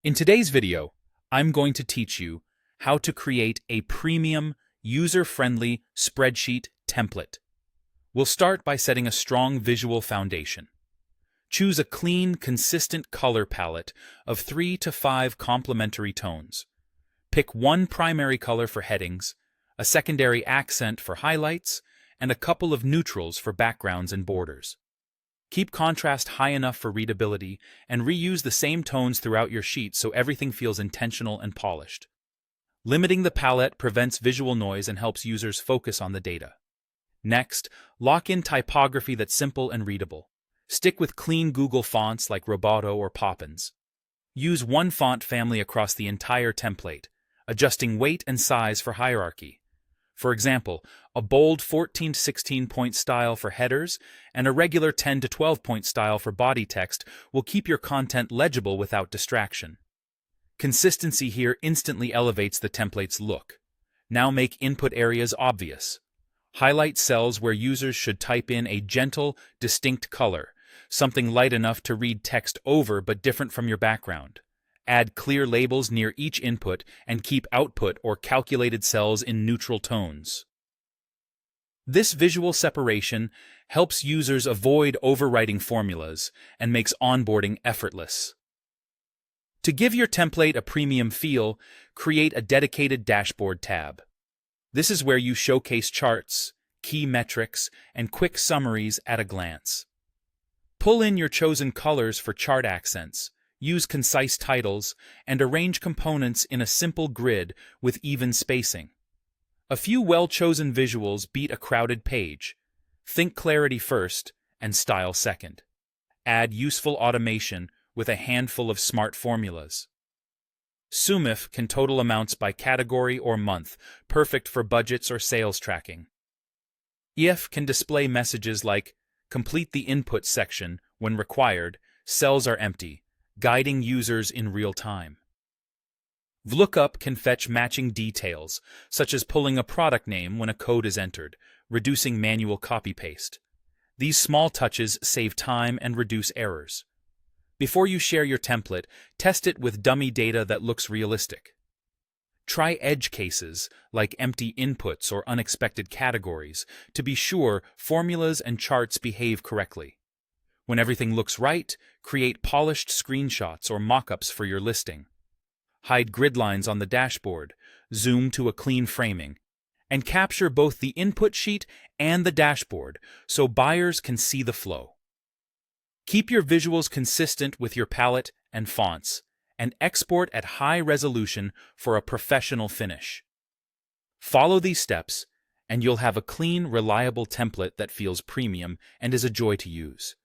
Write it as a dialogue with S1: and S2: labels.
S1: In today's video, I'm going to teach you how to create a premium, user-friendly spreadsheet template. We'll start by setting a strong visual foundation. Choose a clean, consistent color palette of 3 to 5 complementary tones. Pick one primary color for headings, a secondary accent for highlights, and a couple of neutrals for backgrounds and borders. Keep contrast high enough for readability, and reuse the same tones throughout your sheet so everything feels intentional and polished. Limiting the palette prevents visual noise and helps users focus on the data. Next, lock in typography that's simple and readable. Stick with clean Google fonts like Roboto or Poppins. Use one font family across the entire template, adjusting weight and size for hierarchy. For example, a bold 14 to 16 point style for headers and a regular 10 to 12 point style for body text will keep your content legible without distraction. Consistency here instantly elevates the template's look. Now make input areas obvious. Highlight cells where users should type in a gentle, distinct color, something light enough to read text over but different from your background. Add clear labels near each input and keep output or calculated cells in neutral tones. This visual separation helps users avoid overwriting formulas and makes onboarding effortless. To give your template a premium feel, create a dedicated dashboard tab. This is where you showcase charts, key metrics, and quick summaries at a glance. Pull in your chosen colors for chart accents, use concise titles, and arrange components in a simple grid with even spacing. A few well-chosen visuals beat a crowded page. Think clarity first and style second. Add useful automation with a handful of smart formulas. SUMIF can total amounts by category or month, perfect for budgets or sales tracking. IF can display messages like, complete the input section when required, cells are empty, guiding users in real time. VLOOKUP can fetch matching details, such as pulling a product name when a code is entered, reducing manual copy-paste. These small touches save time and reduce errors. Before you share your template, test it with dummy data that looks realistic. Try edge cases, like empty inputs or unexpected categories, to be sure formulas and charts behave correctly. When everything looks right, create polished screenshots or mock-ups for your listing. Hide grid lines on the dashboard, zoom to a clean framing, and capture both the input sheet and the dashboard so buyers can see the flow. Keep your visuals consistent with your palette and fonts, and export at high resolution for a professional finish. Follow these steps, and you'll have a clean, reliable template that feels premium and is a joy to use.